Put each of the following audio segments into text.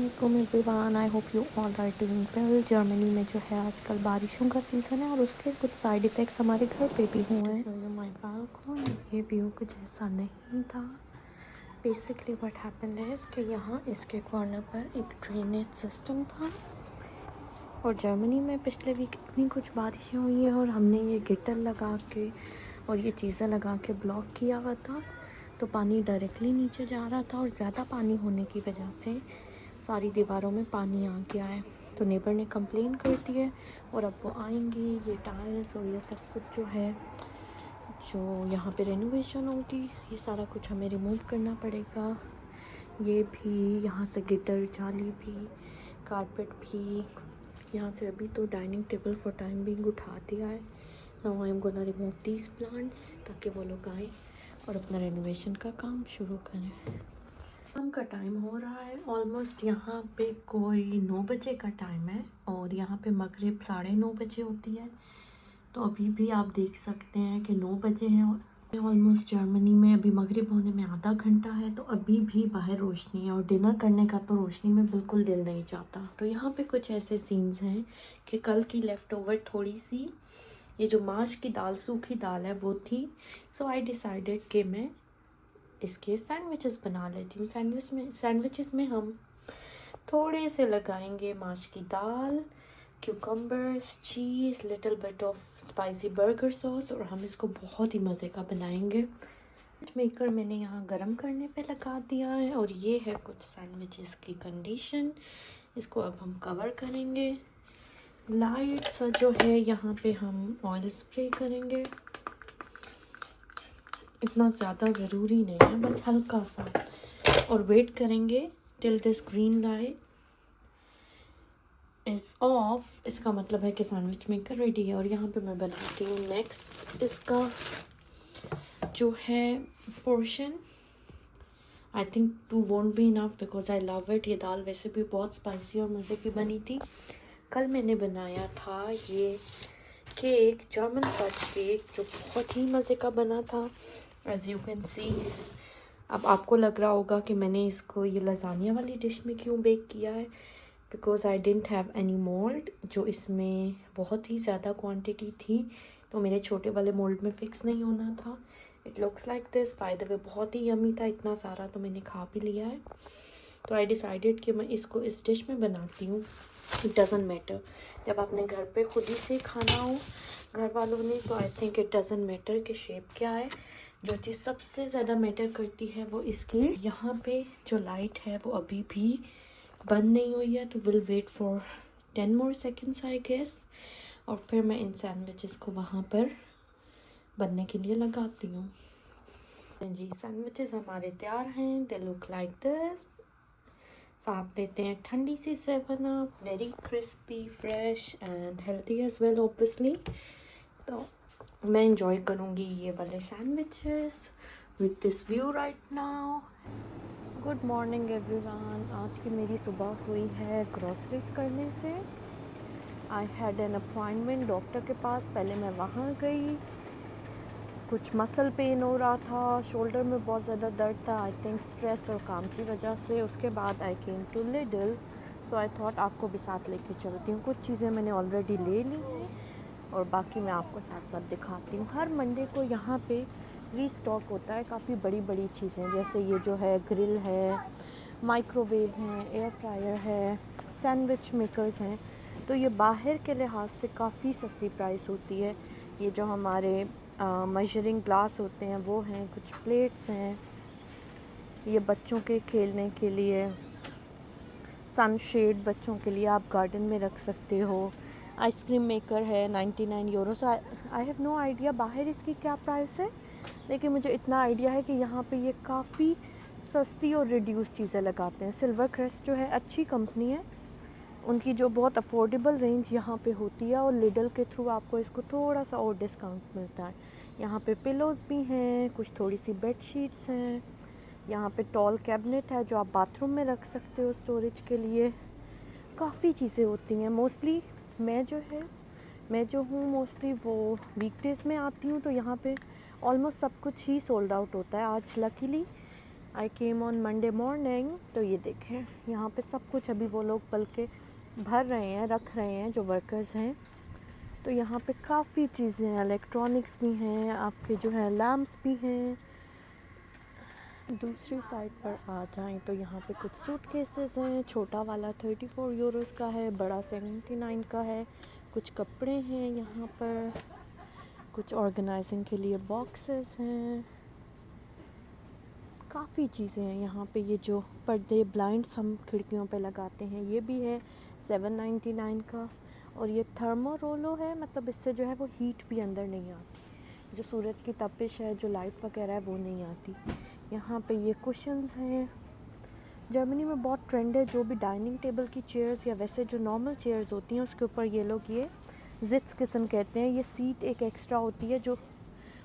अस्सलामुअलैकुम everyone, I hope you all are doing well. Germany में जो है आजकल बारिशों का सीज़न है और उसके कुछ साइड इफ़ेक्ट्स हमारे घर पे भी हुए हैं। माय बालकनी, ये व्यू कुछ ऐसा नहीं था। बेसिकली व्हाट हैपेंड इज़ कि यहाँ इसके कॉर्नर पर एक ड्रेनेज सिस्टम था और जर्मनी में पिछले वीक इतनी कुछ बारिशें हुई हैं और हमने ये गिटर लगा के और ये चीज़ें लगा के ब्लॉक किया हुआ था, तो पानी डायरेक्टली नीचे जा रहा था और ज़्यादा पानी होने की वजह से सारी दीवारों में पानी आ गया है। तो नेबर ने कंप्लेन कर दी है और अब वो आएंगे। ये टाइल्स और ये सब कुछ जो है, जो यहाँ पे रेनोवेशन होगी, ये सारा कुछ हमें रिमूव करना पड़ेगा। ये भी यहाँ से गिटर, जाली भी, कारपेट भी, यहाँ से अभी तो dining table for time being उठा दिया है। Now I am gonna remove these plants ताकि वो लोग आए और अपना रेनोवेशन का काम शुरू करें। शाम का टाइम हो रहा है ऑलमोस्ट, यहाँ पे कोई 9 बजे का टाइम है और यहाँ पे मगरिब 9:30 बजे होती है। तो अभी भी आप देख सकते हैं कि 9 बजे हैं ऑलमोस्ट। जर्मनी में अभी मगरिब होने में आधा घंटा है, तो अभी भी बाहर रोशनी है और डिनर करने का तो रोशनी में बिल्कुल दिल नहीं चाहता। तो यहाँ पे कुछ ऐसे सीन्स हैं कि कल की लेफ़्ट ओवर थोड़ी सी ये जो माश की दाल, सूखी दाल है, वो थी। सो आई डिसाइडेड कि मैं इसके सैंडविचेस बना लेती हूँ। सैंडविचेस में हम थोड़े से लगाएंगे माश की दाल, cucumbers, cheese, little bit of spicy burger sauce और हम इसको बहुत ही मज़े का बनाएंगे। मेकर मैंने यहाँ गरम करने पे लगा दिया है और ये है कुछ सैंडविचेस की कंडीशन। इसको अब हम कवर करेंगे। लाइट सा जो है यहाँ पे हम ऑयल स्प्रे करेंगे, इतना ज़्यादा ज़रूरी नहीं है, बस हल्का सा, और वेट करेंगे till this green light is of. इसका मतलब है कि सैंडविच मेकर रेडी है। और यहाँ पे मैं बनाती हूँ नेक्स्ट इसका जो है portion. I think 2 won't be enough because I love it. ये दाल वैसे भी बहुत स्पाइसी और मज़े की बनी थी। कल मैंने बनाया था ये केक, जर्मन फज केक, जो बहुत ही मज़े का बना था, एज़ यू कैन सी। अब आपको लग रहा होगा कि मैंने इसको ये लजानिया वाली डिश में क्यों बेक किया है, because I didn't have any mould, जो इसमें बहुत ही ज़्यादा क्वांटिटी थी, तो मेरे छोटे वाले मोल्ड में फ़िक्स नहीं होना था। It looks like this, bye the वे बहुत ही यमी था, इतना सारा तो मैंने खा भी लिया है। तो आई डिसाइडेड कि मैं इसको इस डिश में बनाती हूँ। इट डज़न्ट मैटर, जब आपने घर पे खुद ही से खाना हो घर वालों ने, तो I think it doesn't matter कि शेप क्या है। जो चीज़ सबसे ज़्यादा मैटर करती है वो इसकी यहाँ पे जो लाइट है वो अभी भी बंद नहीं हुई है, तो will wait for 10 more seconds I guess, और फिर मैं इन सैंडविचेस को वहाँ पर बनने के लिए लगाती हूँ। जी, सैंडविचेस हमारे तैयार हैं। They look like this. साथ लेते हैं ठंडी सी 7 up, very crispy, fresh and healthy as well obviously. तो मैं इंजॉय करूँगी ये वाले sandwiches with this view right now. Good morning everyone. आज की मेरी सुबह हुई है ग्रॉसरीज करने से। I had an appointment doctor के पास, पहले मैं वहाँ गई। कुछ मसल पेन हो रहा था, शोल्डर में बहुत ज़्यादा दर्द था, आई थिंक स्ट्रेस और काम की वजह से। उसके बाद I came to Lidl, so I thought आपको भी साथ लेके चलती हूँ। कुछ चीज़ें मैंने ऑलरेडी ले ली हैं और बाकी मैं आपको साथ साथ दिखाती हूँ। हर मंडे को यहाँ पे रीस्टॉक होता है काफ़ी बड़ी बड़ी चीज़ें, जैसे ये जो है ग्रिल है, माइक्रोवेव है, एयर फ्रायर है, सैंडविच मेकर्स हैं। तो ये बाहर के लिहाज से काफ़ी सस्ती प्राइस होती है। ये जो हमारे मेजरिंग ग्लास होते हैं वो हैं, कुछ प्लेट्स हैं, ये बच्चों के खेलने के लिए सनशेड, बच्चों के लिए आप गार्डन में रख सकते हो। आइसक्रीम मेकर है 99 euro. So I have no idea बाहर इसकी क्या प्राइस है, लेकिन मुझे इतना आइडिया है कि यहाँ पे ये काफ़ी सस्ती और रिड्यूस चीज़ें लगाते हैं। सिल्वर क्रेस्ट जो है अच्छी कंपनी है, उनकी जो बहुत अफोर्डेबल रेंज यहाँ पे होती है, और लिडल के थ्रू आपको इसको थोड़ा सा और डिस्काउंट मिलता है। यहाँ पे पिलोज़ भी हैं, कुछ थोड़ी सी बेड शीट्स हैं, यहाँ पे टॉल कैबिनेट है जो आप बाथरूम में रख सकते हो स्टोरेज के लिए। काफ़ी चीज़ें होती हैं। मोस्टली मैं जो हूँ मोस्टली वो वीकडेज़ में आती हूँ, तो यहाँ पे ऑलमोस्ट सब कुछ ही सोल्ड आउट होता है। आज luckily I came on Monday morning. तो ये देखें यहाँ पे सब कुछ अभी वो लोग बल्कि भर रहे हैं, रख रहे हैं जो वर्कर्स हैं। तो यहाँ पे काफ़ी चीज़ें हैं, इलेक्ट्रॉनिक्स भी हैं, आपके जो है लैम्प्स भी हैं। दूसरी साइड पर आ जाएं तो यहाँ पे कुछ सूटकेसेस हैं। छोटा वाला 34 यूरोस का है, बड़ा 79 का है। कुछ कपड़े हैं यहाँ पर, कुछ ऑर्गेनाइजिंग के लिए बॉक्सेस हैं, काफ़ी चीज़ें हैं यहाँ पे। ये जो पर्दे ब्लाइंड्स हम खिड़कियों पे लगाते हैं ये भी है 799 का। और ये थर्मोरोलो है, मतलब इससे जो है वो हीट भी अंदर नहीं आती, जो सूरज की तपिश है, जो लाइट वगैरह है वो नहीं आती। यहाँ पे ये कुशन्स हैं। जर्मनी में बहुत ट्रेंड है, जो भी डाइनिंग टेबल की चेयर्स या वैसे जो नॉर्मल चेयर्स होती हैं उसके ऊपर ये लोग ये जिट्स किस्म कहते हैं, ये सीट एक एक्स्ट्रा होती है जो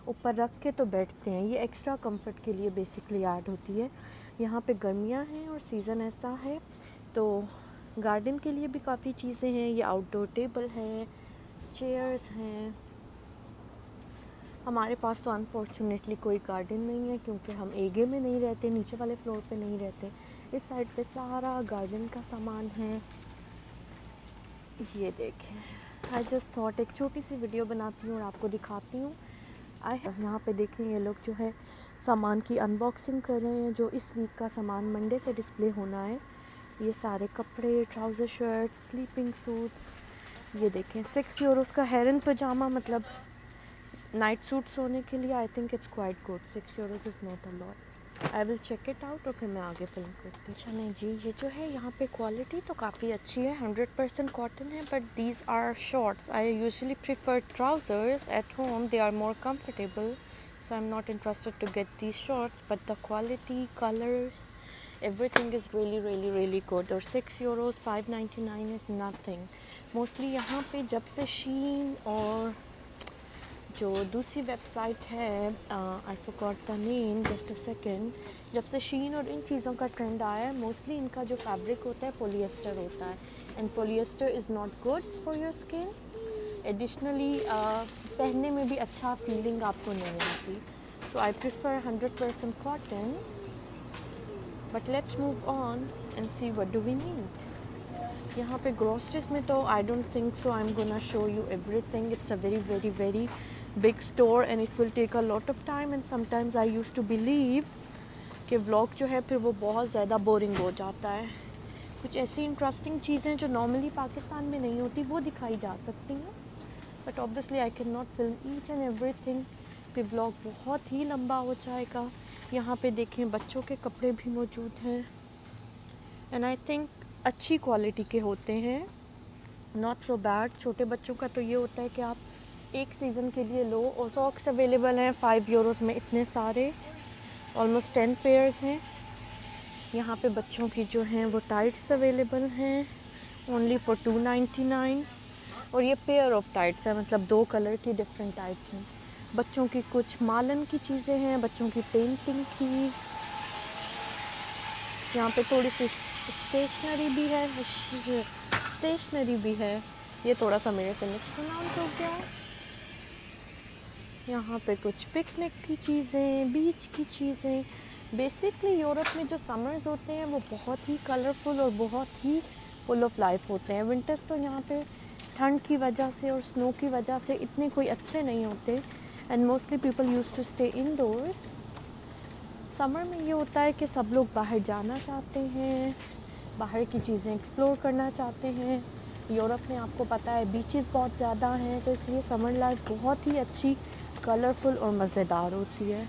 ऊपर रख के तो बैठते हैं। ये एक्स्ट्रा कंफर्ट के लिए बेसिकली ऐड होती है। यहाँ पे गर्मियाँ हैं और सीज़न ऐसा है, तो गार्डन के लिए भी काफ़ी चीज़ें हैं। ये आउटडोर टेबल है, चेयर्स हैं। हमारे पास तो अनफॉर्चुनेटली कोई गार्डन नहीं है क्योंकि हम एगे में नहीं रहते, नीचे वाले फ्लोर पे नहीं रहते। इस साइड पे सारा गार्डन का सामान है। ये देखें, आई जस्ट थॉट एक छोटी सी वीडियो बनाती हूँ और आपको दिखाती हूँ। यहाँ पे देखें ये लोग जो है सामान की अनबॉक्सिंग कर रहे हैं, जो इस वीक का सामान मंडे से डिस्प्ले होना है। ये सारे कपड़े, ट्राउज़र, शर्ट्स, स्लीपिंग सूट्स। ये देखें 6 यूरोस का हेरन पजामा, मतलब नाइट सूट सोने के लिए। I think it's quite good. 6 euros is not a lot. I will check it out और फिर मैं आगे फिल्म करती हूँ। अच्छा नहीं जी, ये जो है यहाँ पे क्वालिटी तो काफ़ी अच्छी है, 100% कॉटन है, but these are shorts. I usually prefer trousers at home, they are more comfortable, so I'm not interested to get these shorts, but the quality, colors, everything is really good। और 6 Euros 5.99 is nothing। Mostly यहाँ पे जब से शीन और जो दूसरी website है, I forgot the name, just a second, जब से शीन और इन चीज़ों का ट्रेंड आया है, मोस्टली इनका जो फैब्रिक होता है पॉलिएस्टर होता है, and polyester is not good for your skin. Additionally पहनने में भी अच्छा फीलिंग आपको नहीं आती। So I prefer 100% cotton. But let's move on and see what do we need. यहाँ पे ग्रोसरीज में तो I don't think so I am gonna show you everything. It's a very big store and it will take a lot of time, and sometimes I used to believe कि vlog जो है फिर वो बहुत ज़्यादा boring हो जाता है। कुछ ऐसी इंटरेस्टिंग चीज़ें जो नॉर्मली पाकिस्तान में नहीं होती वो दिखाई जा सकती हैं, but obviously I can not film each and everything, फिर व्लॉग बहुत ही लंबा हो जाएगा। यहाँ पे देखें बच्चों के कपड़े भी मौजूद हैं, एंड आई थिंक अच्छी क्वालिटी के होते हैं, नॉट सो बैड। छोटे बच्चों का तो ये होता है कि आप एक सीज़न के लिए लो। और सॉक्स अवेलेबल हैं 5 यूरोस में, इतने सारे, ऑलमोस्ट 10 पेयर्स हैं। यहाँ पे बच्चों की जो हैं वो टाइट्स अवेलेबल हैं ओनली फॉर 2.99। और ये पेयर ऑफ टाइट्स है, मतलब 2 कलर की डिफरेंट टाइट्स हैं। बच्चों की कुछ मालन की चीज़ें हैं, बच्चों की पेंटिंग की। यहाँ पे थोड़ी सी स्टेशनरी भी है। ये थोड़ा सा मेरे से मिसप्रोनाउंस हो गया है। यहाँ पे कुछ पिकनिक की चीज़ें, बीच की चीज़ें। बेसिकली यूरोप में जो समर्स होते हैं वो बहुत ही कलरफुल और बहुत ही फुल ऑफ लाइफ होते हैं। विंटर्स तो यहाँ पे ठंड की वजह से और स्नो की वजह से इतने कोई अच्छे नहीं होते, and mostly people use to stay indoors. Summer में ये होता है कि सब लोग बाहर जाना चाहते हैं, बाहर की चीज़ें एक्सप्लोर करना चाहते हैं। यूरोप में आपको पता है बीचेस बहुत ज़्यादा हैं, तो इसलिए समर लाइफ बहुत ही अच्छी, कलरफुल और मज़ेदार होती है।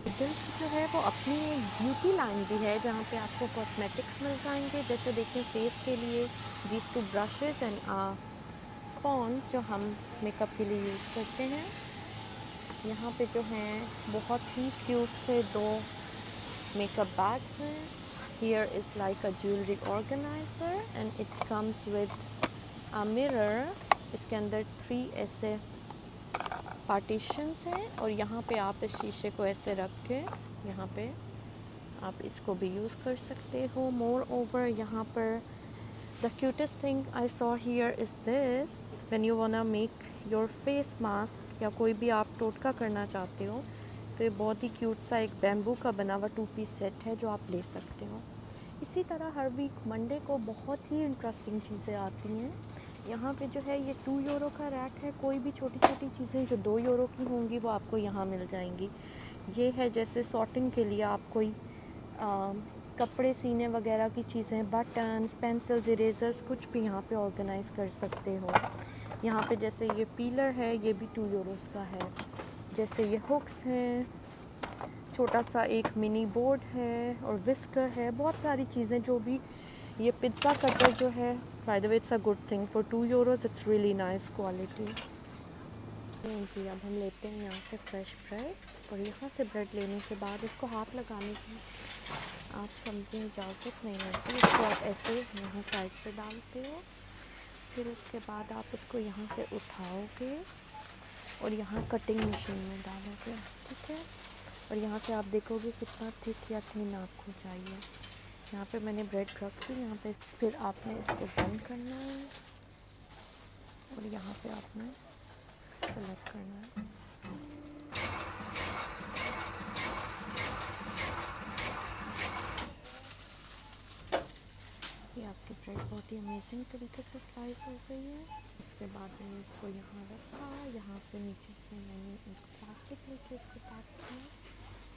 दिल जो है वो अपनी एक ब्यूटी लाइन भी है जहाँ पे आपको कॉस्मेटिक्स मिल जाएंगे। जैसे देखिए फेस के लिए दीज 2 ब्रशेस एंड स्पॉन्ज जो हम मेकअप के लिए यूज़ करते हैं। यहाँ पे जो हैं बहुत ही क्यूट से 2 मेकअप बैग्स हैं। Here is like a jewelry organizer and it comes with a mirror। इसके अंदर 3 ऐसे पार्टीशंस हैं और यहाँ पे आप इस शीशे को ऐसे रख के यहाँ पे आप इसको भी यूज़ कर सकते हो। मोर ओवर यहाँ पर the cutest thing I saw here is this, when you वांना make your face mask या कोई भी आप टोटका करना चाहते हो, तो ये बहुत ही क्यूट सा एक बैम्बू का बना हुआ 2 पीस सेट है जो आप ले सकते हो। इसी तरह हर वीक मंडे को बहुत ही इंटरेस्टिंग चीज़ें आती हैं। यहाँ पे जो है ये 2 यूरो का रैक है। कोई भी छोटी छोटी चीज़ें जो 2 यूरो की होंगी वो आपको यहाँ मिल जाएंगी। ये है जैसे सॉर्टिंग के लिए आप कोई कपड़े सीने वगैरह की चीज़ें, बटन्स, पेंसिल्स, इरेजर्स कुछ भी यहाँ पे ऑर्गेनाइज़ कर सकते हो। यहाँ पे जैसे ये पीलर है, ये भी 2 यूरोस का है। जैसे ये हुक्स हैं, छोटा सा एक मिनी बोर्ड है और विस्कर है, बहुत सारी चीज़ें जो भी। ये पिज़्ज़ा कटर जो है, by the way it's a good thing for 2 euros, it's really nice quality. जी अब हम लेते हैं यहाँ से फ्रेश ब्रेड, और यहाँ से ब्रेड लेने के बाद इसको हाथ लगाने की आप समझें इजाज़त नहीं होती। इसको आप ऐसे यहाँ साइड पे डालते हो, फिर उसके बाद आप उसको यहाँ से उठाओगे और यहाँ कटिंग मशीन में डालोगे, ठीक है। और यहाँ से आप देखोगे कितना थिक या थिन आपको चाहिए। यहाँ पे मैंने ब्रेड रख दी यहाँ पे, फिर आपने इसको बंद करना है और यहाँ पे आपने सेलेक्ट करना है। ये आपकी ब्रेड बहुत ही अमेजिंग तरीके से स्लाइस हो गई है। उसके बाद मैंने इसको यहाँ रखा, यहाँ से नीचे से मैंने एक प्लास्टिक लेके इसको पैक किया।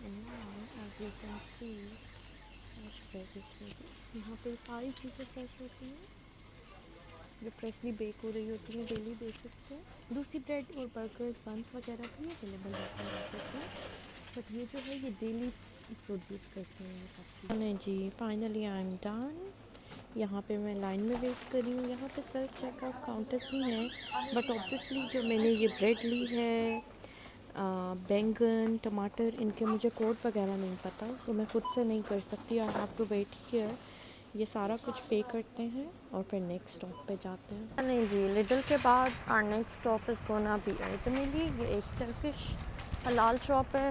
And now as you can see fresh bread is ready. यहाँ पे सारी चीज़ें फ्रेश होती हैं जो फ्रेशली बेक हो रही होती हैं डेली बेसिस पे। दूसरी ब्रेड और बर्गर्स, बंस वगैरह भी अवेलेबल रहते हैं ऑफिस में, बट ये जो है ये डेली प्रोड्यूस करते हैं ये सब चीज़ें। नहीं जी, फाइनली आई एम डन। यहाँ पे मैं लाइन में वेट कर रही हूँ। यहाँ पे सेल्फ चेकआउट काउंटर्स भी हैं, बट ऑब्वियसली जो मैंने ये ब्रेड ली है, बैंगन, टमाटर, इनके मुझे कोड वगैरह नहीं पता, सो मैं खुद से नहीं कर सकती। I have to wait here. ये सारा कुछ पे करते हैं और फिर नेक्स्ट स्टॉप पे जाते हैं। नहीं जी, लिडल के बाद our next stop is gonna be ultimately. ये एक टर्किश हलाल शॉप है।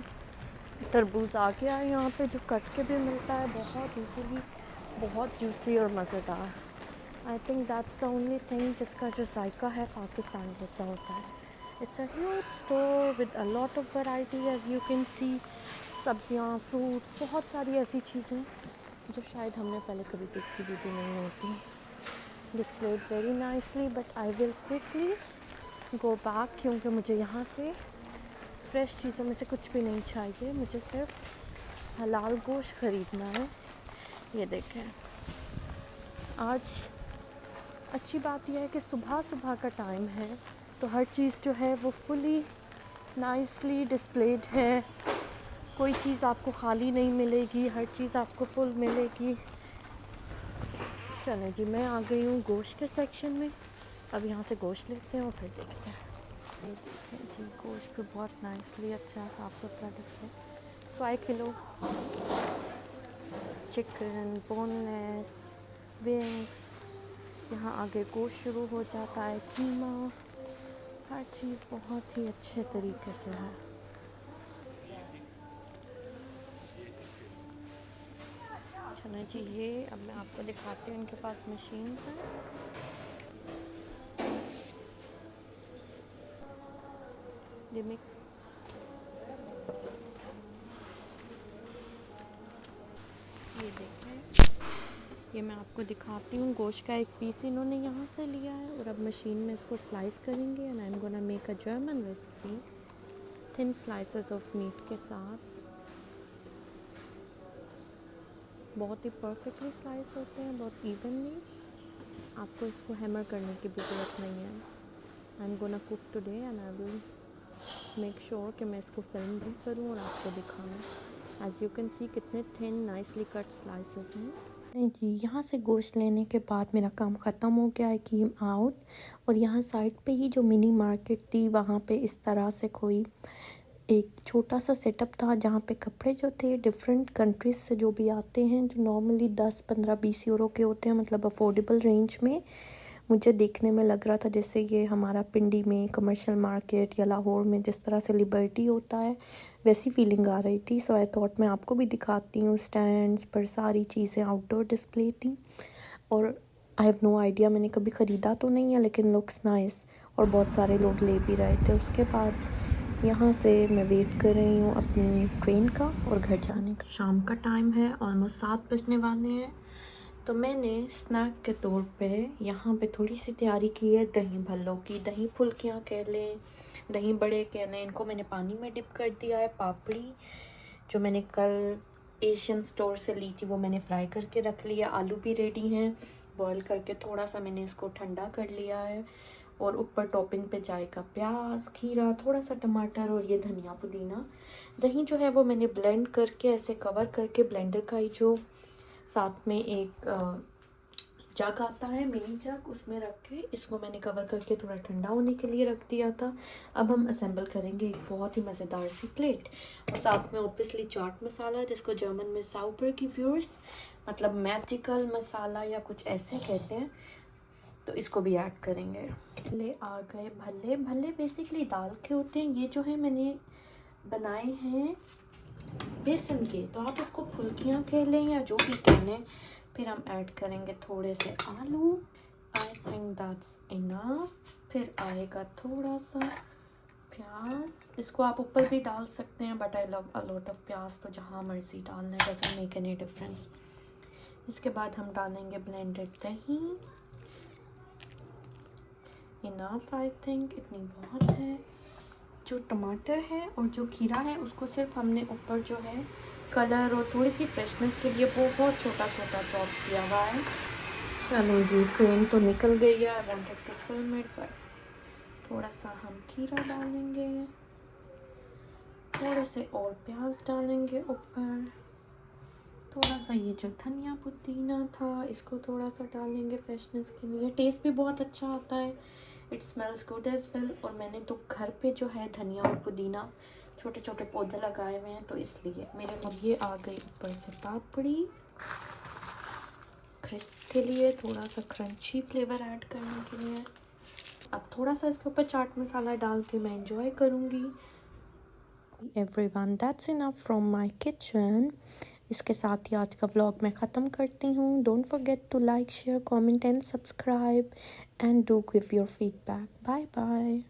तरबूज आ गया है यहाँ पे जो कट के भी मिलता है बहुत इजीली, बहुत जूसी और मज़ेदार। I think that's the only thing जिसका जो जायका है पाकिस्तान जैसा होता है। It's a huge store with a lot of variety as you can see. सब्जियाँ, फ्रूट्स, बहुत सारी ऐसी चीज़ें जो शायद हमने पहले कभी देखी भी नहीं होती। Displayed very nicely, but I will quickly go back क्योंकि मुझे यहाँ से फ्रेश चीज़ों में से कुछ भी नहीं चाहिए। मुझे सिर्फ हलाल गोश्त ख़रीदना है। ये देखें, आज अच्छी बात यह है कि सुबह सुबह का टाइम है, तो हर चीज़ जो है वो फुली नाइसली डिस्प्लेड है। कोई चीज़ आपको खाली नहीं मिलेगी, हर चीज़ आपको फुल मिलेगी। चलें जी, मैं आ गई हूँ गोश्त के सेक्शन में। अब यहाँ से गोश्त लेते हैं और फिर देखते हैं। जी, गोश्त भी बहुत नाइसली अच्छा साफ़ सुथरा दिख रहा है। 5 किलो चिकन, बोनलेस, विंग्स, यहाँ आगे गोश्त शुरू हो जाता है, कीमा, हर चीज़ बहुत ही अच्छे तरीके से है। चलें जी, ये अब मैं आपको दिखाती हूँ, इनके पास मशीन है। ये देखें, ये मैं आपको दिखाती हूँ। गोश्त का एक पीस इन्होंने यहाँ से लिया है और अब मशीन में इसको स्लाइस करेंगे। And I am gonna make a German recipe, thin slices of meat के साथ। बहुत ही परफेक्टली स्लाइस होते हैं, बहुत इवनली। आपको इसको हैमर करने की भी ज़रूरत नहीं है। आई am gonna cook today and I will make sure कि मैं इसको फिल्म भी करूँ और आपको दिखाऊँ। एज यू कैन सी कितने थिन नाइसली कट स्लाइसेस हैं। नहीं जी, यहाँ से गोश्त लेने के बाद मेरा काम ख़त्म हो गया है, कीम आउट। और यहाँ साइड पे ही जो मिनी मार्केट थी, वहाँ पे इस तरह से कोई एक छोटा सा सेटअप था जहाँ पे कपड़े जो थे डिफरेंट कंट्रीज़ से जो भी आते हैं, जो नॉर्मली 10, 15, 20 यूरो के होते हैं, मतलब अफोर्डेबल रेंज में। मुझे देखने में लग रहा था जैसे ये हमारा पिंडी में कमर्शियल मार्केट या लाहौर में जिस तरह से लिबर्टी होता है, वैसी फीलिंग आ रही थी। सो आई थॉट मैं आपको भी दिखाती हूँ। स्टैंड्स पर सारी चीज़ें आउटडोर डिस्प्ले थी और आई हैव नो आइडिया, मैंने कभी ख़रीदा तो नहीं है, लेकिन लुक्स नाइस और बहुत सारे लोग ले भी रहे थे। उसके बाद यहाँ से मैं वेट कर रही हूँ अपनी ट्रेन का और घर जाने का। शाम का टाइम है, ऑलमोस्ट 7 बजने वाले हैं। तो मैंने स्नैक के तौर पे यहाँ पे थोड़ी सी तैयारी की है दही भल्लों की, दही फुल्कियाँ कह लें, दही बड़े कह लें। इनको मैंने पानी में डिप कर दिया है। पापड़ी जो मैंने कल एशियन स्टोर से ली थी वो मैंने फ्राई करके रख लिया। आलू भी रेडी हैं बॉईल करके, थोड़ा सा मैंने इसको ठंडा कर लिया है। और ऊपर टॉपिंग पे जाएगा प्याज, खीरा, थोड़ा सा टमाटर और ये धनिया पुदीना। दही जो है वो मैंने ब्लेंड करके ऐसे कवर करके, ब्लेंडर का ही जो साथ में एक जग आता है, मिनी जग, उसमें रख के इसको मैंने कवर करके थोड़ा ठंडा होने के लिए रख दिया था। अब हम असेंबल करेंगे एक बहुत ही मज़ेदार सी प्लेट। और साथ में ऑब्वियसली चाट मसाला, जिसको जर्मन में साउबरगेवुर्स मतलब मैजिकल मसाला या कुछ ऐसे कहते हैं, तो इसको भी ऐड करेंगे। भल्ले आ गए। भल्ले भल्ले बेसिकली दाल के होते हैं। ये जो है मैंने बनाए हैं बेसन के, तो आप इसको फुल्कियाँ कह लें या जो भी कह लें। फिर हम ऐड करेंगे थोड़े से आलू। आई थिंक दैट्स इनफ। फिर आएगा थोड़ा सा प्याज, इसको आप ऊपर भी डाल सकते हैं, but I love a lot of प्याज, तो जहाँ मर्जी डालना है, डजंट मेक एनी डिफरेंस। इसके बाद हम डालेंगे ब्लेंडेड दही। इनफ, आई थिंक इतनी बहुत है। जो टमाटर है और जो खीरा है उसको सिर्फ हमने ऊपर जो है कलर और थोड़ी सी फ्रेशनेस के लिए बहुत छोटा छोटा चॉप किया हुआ है। चलो जी, ट्रेन तो निकल गई है। I wanted to film it, but थोड़ा सा हम खीरा डालेंगे, थोड़े से और प्याज डालेंगे ऊपर, थोड़ा सा ये जो धनिया पुदीना था इसको थोड़ा सा डालेंगे फ्रेशनेस के लिए। टेस्ट भी बहुत अच्छा आता है, it smells good as well. और मैंने तो घर पे जो है धनिया और पुदीना छोटे छोटे पौधे लगाए हुए हैं, तो इसलिए मेरे लिए ये आ गई ऊपर से पापड़ी क्रिस्प के लिए, थोड़ा सा क्रंची फ्लेवर ऐड करने के लिए। अब थोड़ा सा इसके ऊपर चाट मसाला डाल के मैं एंजॉय करूँगी। Everyone, that's enough from my kitchen. इसके साथ ही आज का व्लॉग मैं ख़त्म करती हूँ। Don't forget to like, share, comment and subscribe and do give your feedback. Bye bye.